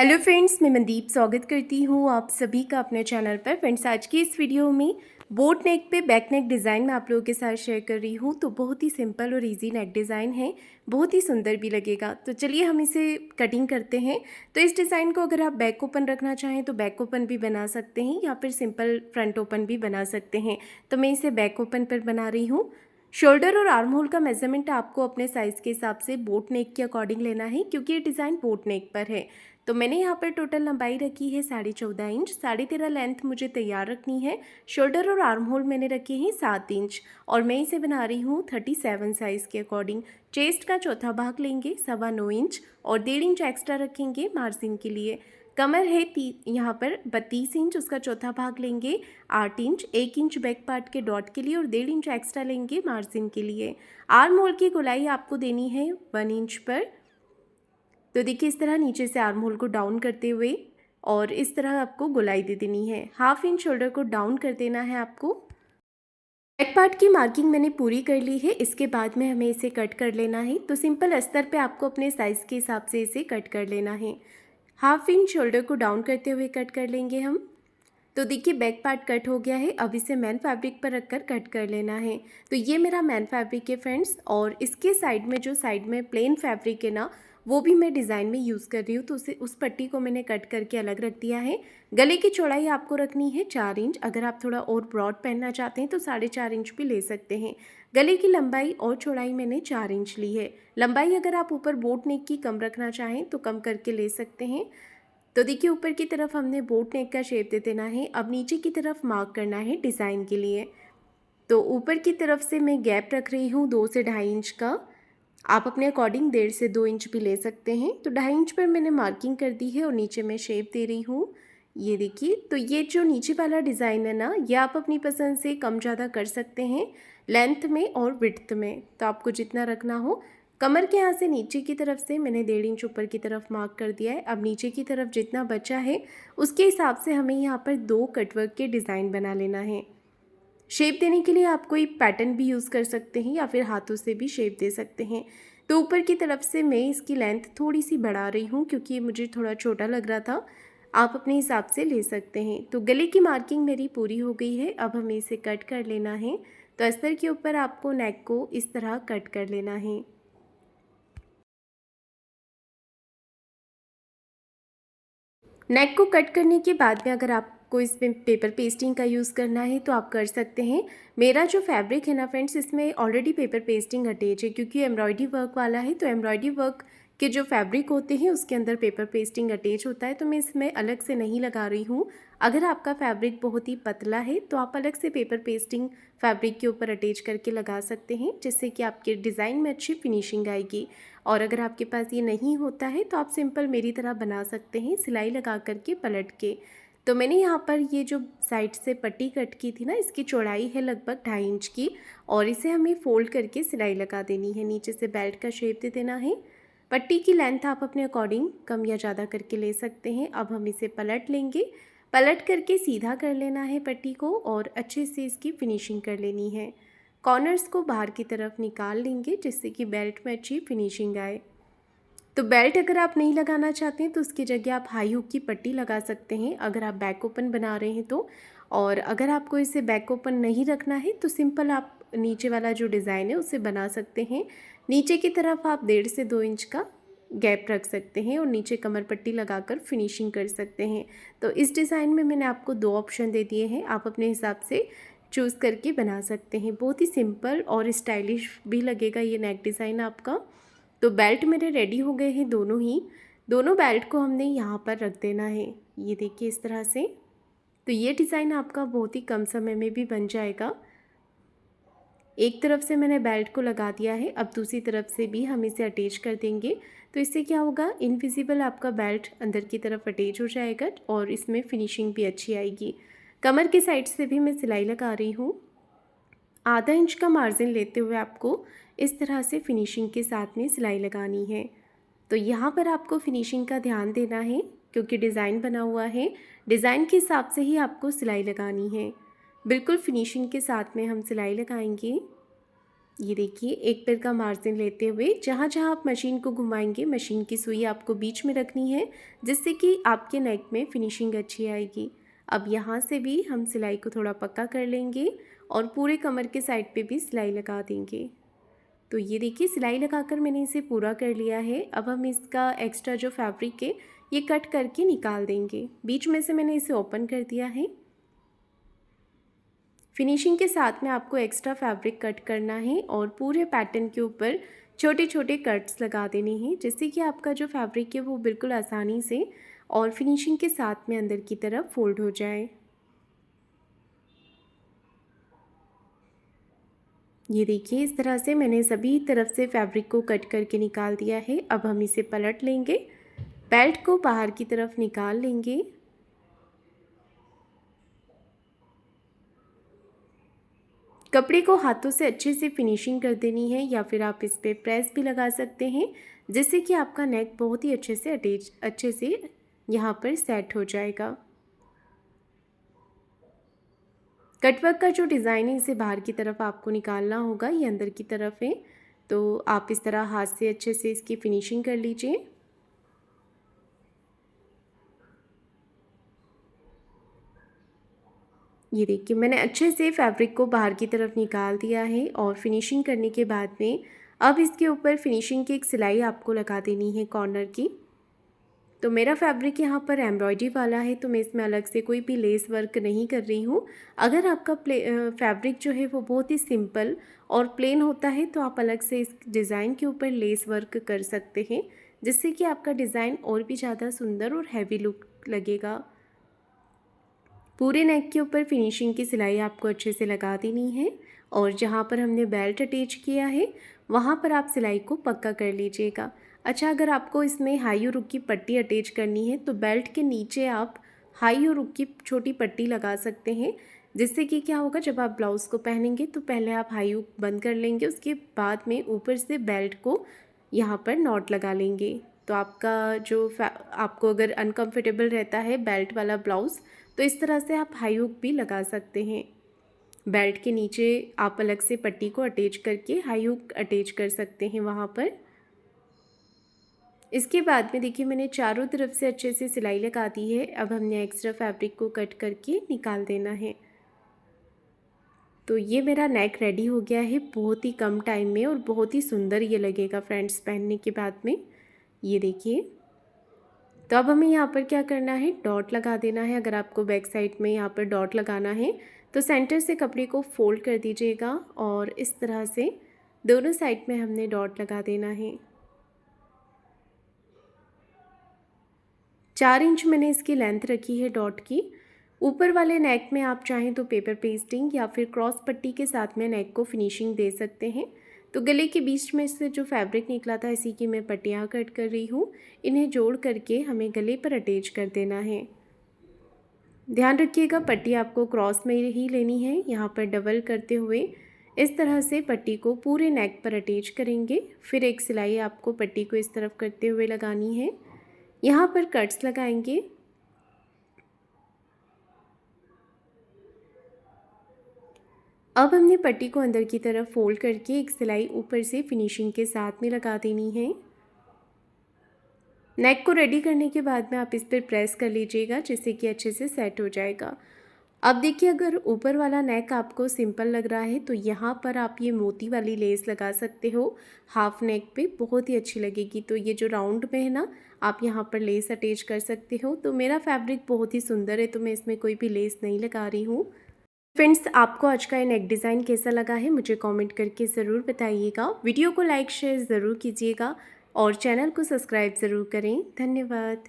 Hello friends, मैं मनदीप स्वागत करती हूँ आप सभी का अपने चैनल पर। फ्रेंड्स, आज की इस वीडियो में बोट नेक पे बैक नेक डिज़ाइन मैं आप लोगों के साथ शेयर कर रही हूँ। तो बहुत ही सिंपल और इजी नेक डिज़ाइन है, बहुत ही सुंदर भी लगेगा। तो चलिए हम इसे कटिंग करते हैं। तो इस डिज़ाइन को अगर आप बैक ओपन रखना चाहें तो बैक ओपन भी बना सकते हैं या फिर सिंपल फ्रंट ओपन भी बना सकते हैं। तो मैं इसे बैक ओपन पर बना रही हूँ। शोल्डर और आर्म होल का मेजरमेंट आपको अपने साइज़ के हिसाब से बोट नेक के अकॉर्डिंग लेना है, क्योंकि ये डिज़ाइन बोट नेक पर है। तो मैंने यहाँ पर टोटल लंबाई रखी है 14.5 इंच, 13.5 लेंथ मुझे तैयार रखनी है। शोल्डर और आर्म होल मैंने रखे हैं 7 इंच और मैं इसे बना रही हूँ 37 साइज़ के अकॉर्डिंग। चेस्ट का चौथा भाग लेंगे 9.25 इंच और 1.5 इंच एक्स्ट्रा रखेंगे मार्जिन के लिए। कमर है यहाँ पर 32 इंच, उसका चौथा भाग लेंगे 8 इंच, 1 इंच बैक पार्ट के डॉट के लिए और 1.5 इंच एक्स्ट्रा लेंगे मार्जिन के लिए। आर्म होल की गोलाई आपको देनी है 1 इंच पर। तो देखिए इस तरह नीचे से आर्म होल को डाउन करते हुए और इस तरह आपको गोलाई दे देनी है। 1/2 इंच शोल्डर को डाउन कर देना है आपको। बैक पार्ट की मार्किंग मैंने पूरी कर ली है। इसके बाद में हमें इसे कट कर लेना है। तो सिंपल अस्तर पे आपको अपने साइज़ के हिसाब से इसे कट कर लेना है। 1/2 इंच शोल्डर को डाउन करते हुए कट कर लेंगे हम। तो देखिए बैक पार्ट कट हो गया है। अब इसे मैन फैब्रिक पर रखकर कट कर लेना है। तो ये मेरा मैन फैब्रिक है फ्रेंड्स, और इसके साइड में जो साइड में प्लेन फैब्रिक है ना, वो भी मैं डिज़ाइन में यूज़ कर रही हूँ। तो उस पट्टी को मैंने कट करके अलग रख दिया है। गले की चौड़ाई आपको रखनी है 4 इंच। अगर आप थोड़ा और ब्रॉड पहनना चाहते हैं तो 4.5 इंच भी ले सकते हैं। गले की लंबाई और चौड़ाई मैंने 4 इंच ली है। लंबाई अगर आप ऊपर बोट नेक की कम रखना चाहें तो कम करके ले सकते हैं। तो देखिए ऊपर की तरफ हमने बोट नेक का शेप दे देना है। अब नीचे की तरफ मार्क करना है डिज़ाइन के लिए। तो ऊपर की तरफ से मैं गैप रख रही हूँ 2 से 2.5 इंच का। आप अपने अकॉर्डिंग 1.5 से 2 इंच भी ले सकते हैं। तो 2.5 इंच पर मैंने मार्किंग कर दी है और नीचे मैं शेप दे रही हूँ। ये देखिए, तो ये जो नीचे वाला डिज़ाइन है ना, ये आप अपनी पसंद से कम ज़्यादा कर सकते हैं लेंथ में और विड्थ में। तो आपको जितना रखना हो। कमर के यहाँ से नीचे की तरफ से मैंने 1.5 इंच ऊपर की तरफ मार्क कर दिया है। अब नीचे की तरफ जितना बचा है उसके हिसाब से हमें यहाँ पर 2 कटवर्क के डिज़ाइन बना लेना है। शेप देने के लिए आप कोई पैटर्न भी यूज़ कर सकते हैं या फिर हाथों से भी शेप दे सकते हैं। तो ऊपर की तरफ से मैं इसकी लेंथ थोड़ी सी बढ़ा रही हूँ, क्योंकि ये मुझे थोड़ा छोटा लग रहा था। आप अपने हिसाब से ले सकते हैं। तो गले की मार्किंग मेरी पूरी हो गई है। अब हमें इसे कट कर लेना है। तो अस्तर के ऊपर आपको नेक को इस तरह कट कर लेना है। नेक को कट करने के बाद में अगर आपको इसमें पेपर पेस्टिंग का यूज़ करना है तो आप कर सकते हैं। मेरा जो फैब्रिक है ना फ्रेंड्स, इसमें ऑलरेडी पेपर पेस्टिंग अटैच है, क्योंकि एम्ब्रॉयडरी वर्क वाला है। तो एम्ब्रॉयडरी वर्क के जो फैब्रिक होते हैं उसके अंदर पेपर पेस्टिंग अटैच होता है। तो मैं इसमें अलग से नहीं लगा रही हूँ। अगर आपका फैब्रिक बहुत ही पतला है तो आप अलग से पेपर पेस्टिंग फैब्रिक के ऊपर अटैच करके लगा सकते हैं, जिससे कि आपके डिज़ाइन में अच्छी फिनिशिंग आएगी। और अगर आपके पास ये नहीं होता है तो आप सिंपल मेरी तरह बना सकते हैं, सिलाई लगा करके पलट के। तो मैंने यहाँ पर ये जो साइड से पट्टी कट की थी ना, इसकी चौड़ाई है लगभग 2.5 इंच की, और इसे हमें फोल्ड करके सिलाई लगा देनी है। नीचे से बेल्ट का शेप दे देना है। पट्टी की लेंथ आप अपने अकॉर्डिंग कम या ज़्यादा करके ले सकते हैं। अब हम इसे पलट लेंगे। पलट करके सीधा कर लेना है पट्टी को और अच्छे से इसकी फिनिशिंग कर लेनी है। कॉर्नर्स को बाहर की तरफ निकाल लेंगे, जिससे कि बेल्ट में अच्छी फिनिशिंग आए। तो बेल्ट अगर आप नहीं लगाना चाहते हैं तो उसकी जगह आप हाई हुक की पट्टी लगा सकते हैं, अगर आप बैक ओपन बना रहे हैं तो। और अगर आपको इसे बैक ओपन नहीं रखना है तो सिंपल आप नीचे वाला जो डिज़ाइन है उसे बना सकते हैं। नीचे की तरफ आप 1.5 से 2 इंच का गैप रख सकते हैं और नीचे कमर पट्टी लगाकर फिनिशिंग कर सकते हैं। तो इस डिज़ाइन में मैंने आपको 2 ऑप्शन दे दिए हैं, आप अपने हिसाब से चूज़ करके बना सकते हैं। बहुत ही सिंपल और स्टाइलिश भी लगेगा ये नेक डिज़ाइन आपका। तो बेल्ट मेरे रेडी हो गए हैं दोनों ही। दोनों बेल्ट को हमने यहाँ पर रख देना है। ये देखिए इस तरह से। तो ये डिज़ाइन आपका बहुत ही कम समय में भी बन जाएगा। एक तरफ से मैंने बेल्ट को लगा दिया है, अब दूसरी तरफ से भी हम इसे अटैच कर देंगे। तो इससे क्या होगा, इनविजिबल आपका बेल्ट अंदर की तरफ अटैच हो जाएगा और इसमें फिनिशिंग भी अच्छी आएगी। कमर के साइड से भी मैं सिलाई लगा रही हूँ। आधा इंच का मार्जिन लेते हुए आपको इस तरह से फिनिशिंग के साथ में सिलाई लगानी है। तो यहाँ पर आपको फिनिशिंग का ध्यान देना है, क्योंकि डिज़ाइन बना हुआ है। डिज़ाइन के हिसाब से ही आपको सिलाई लगानी है। बिल्कुल फिनिशिंग के साथ में हम सिलाई लगाएंगे। ये देखिए एक पैर का मार्जिन लेते हुए जहाँ जहाँ आप मशीन को घुमाएंगे मशीन की सुई आपको बीच में रखनी है, जिससे कि आपके नेक में फिनिशिंग अच्छी आएगी। अब यहाँ से भी हम सिलाई को थोड़ा पक्का कर लेंगे और पूरे कमर के साइड पे भी सिलाई लगा देंगे। तो ये देखिए सिलाई लगाकर मैंने इसे पूरा कर लिया है। अब हम इसका एक्स्ट्रा जो फैब्रिक है ये कट करके निकाल देंगे। बीच में से मैंने इसे ओपन कर दिया है। फिनिशिंग के साथ में आपको एक्स्ट्रा फैब्रिक कट करना है और पूरे पैटर्न के ऊपर छोटे छोटे कट्स लगा देने हैं, जिससे कि आपका जो फैब्रिक है वो बिल्कुल आसानी से और फिनिशिंग के साथ में अंदर की तरफ फोल्ड हो जाए। ये देखिए इस तरह से मैंने सभी तरफ से फैब्रिक को कट करके निकाल दिया है। अब हम इसे पलट लेंगे, बेल्ट को बाहर की तरफ निकाल लेंगे। कपड़े को हाथों से अच्छे से फिनिशिंग कर देनी है, या फिर आप इस पर प्रेस भी लगा सकते हैं, जिससे कि आपका नेक बहुत ही अच्छे से यहाँ पर सेट हो जाएगा। कटवर्क का जो डिज़ाइन है इसे बाहर की तरफ आपको निकालना होगा, ये अंदर की तरफ है, तो आप इस तरह हाथ से अच्छे से इसकी फिनिशिंग कर लीजिए। ये देखिए मैंने अच्छे से फैब्रिक को बाहर की तरफ निकाल दिया है और फिनिशिंग करने के बाद में अब इसके ऊपर फिनिशिंग की एक सिलाई आपको लगा देनी है कॉर्नर की। तो मेरा फैब्रिक यहाँ पर एम्ब्रॉयडरी वाला है, तो मैं इसमें अलग से कोई भी लेस वर्क नहीं कर रही हूँ। अगर आपका फैब्रिक जो है वो बहुत ही सिंपल और प्लेन होता है तो आप अलग से इस डिज़ाइन के ऊपर लेस वर्क कर सकते हैं, जिससे कि आपका डिज़ाइन और भी ज़्यादा सुंदर और हैवी लुक लगेगा। पूरे नेक के ऊपर फिनिशिंग की सिलाई आपको अच्छे से लगा देनी है और जहाँ पर हमने बेल्ट अटैच किया है वहाँ पर आप सिलाई को पक्का कर लीजिएगा। अच्छा, अगर आपको इसमें हाई और रुक की पट्टी अटैच करनी है तो बेल्ट के नीचे आप हाई और रुक की छोटी पट्टी लगा सकते हैं, जिससे कि क्या होगा, जब आप ब्लाउज़ को पहनेंगे तो पहले आप हाई हुक बंद कर लेंगे, उसके बाद में ऊपर से बेल्ट को यहाँ पर नॉट लगा लेंगे। तो आपका जो आपको अगर अनकंफर्टेबल रहता है बेल्ट वाला ब्लाउज़, तो इस तरह से आप हाई हुक भी लगा सकते हैं। बेल्ट के नीचे आप अलग से पट्टी को अटैच करके हाई हुक अटैच कर सकते हैं वहाँ पर। इसके बाद में देखिए मैंने चारों तरफ से अच्छे से सिलाई लगा दी है। अब हमने एक्स्ट्रा फैब्रिक को कट करके निकाल देना है। तो ये मेरा नेक रेडी हो गया है बहुत ही कम टाइम में और बहुत ही सुंदर ये लगेगा फ्रेंड्स पहनने के बाद में। ये देखिए, तो अब हमें यहाँ पर क्या करना है, डॉट लगा देना है। अगर आपको बैक साइड में यहाँ पर डॉट लगाना है तो सेंटर से कपड़े को फोल्ड कर दीजिएगा और इस तरह से दोनों साइड में हमने डॉट लगा देना है। 4 इंच मैंने इसकी लेंथ रखी है डॉट की। ऊपर वाले नेक में आप चाहें तो पेपर पेस्टिंग या फिर क्रॉस पट्टी के साथ में नेक को फिनिशिंग दे सकते हैं। तो गले के बीच में से जो फैब्रिक निकला था इसी की मैं पट्टियाँ कट कर रही हूँ। इन्हें जोड़ करके हमें गले पर अटैच कर देना है। ध्यान रखिएगा पट्टी आपको क्रॉस में ही लेनी है। यहाँ पर डबल करते हुए इस तरह से पट्टी को पूरे नेक पर अटैच करेंगे। फिर एक सिलाई आपको पट्टी को इस तरफ करते हुए लगानी है। यहाँ पर कट्स लगाएंगे। अब हमने पट्टी को अंदर की तरफ फोल्ड करके एक सिलाई ऊपर से फिनिशिंग के साथ में लगा देनी है। नेक को रेडी करने के बाद में आप इस पर प्रेस कर लीजिएगा, जिससे कि अच्छे से सेट हो जाएगा। अब देखिए, अगर ऊपर वाला नेक आपको सिंपल लग रहा है तो यहाँ पर आप ये मोती वाली लेस लगा सकते हो हाफ नेक पे, बहुत ही अच्छी लगेगी। तो ये जो राउंड में है ना, आप यहाँ पर लेस अटैच कर सकते हो। तो मेरा फैब्रिक बहुत ही सुंदर है तो मैं इसमें कोई भी लेस नहीं लगा रही हूँ। फ्रेंड्स, आपको आज का ये नेक डिज़ाइन कैसा लगा है मुझे कमेंट करके ज़रूर बताइएगा। वीडियो को लाइक शेयर ज़रूर कीजिएगा और चैनल को सब्सक्राइब ज़रूर करें। धन्यवाद।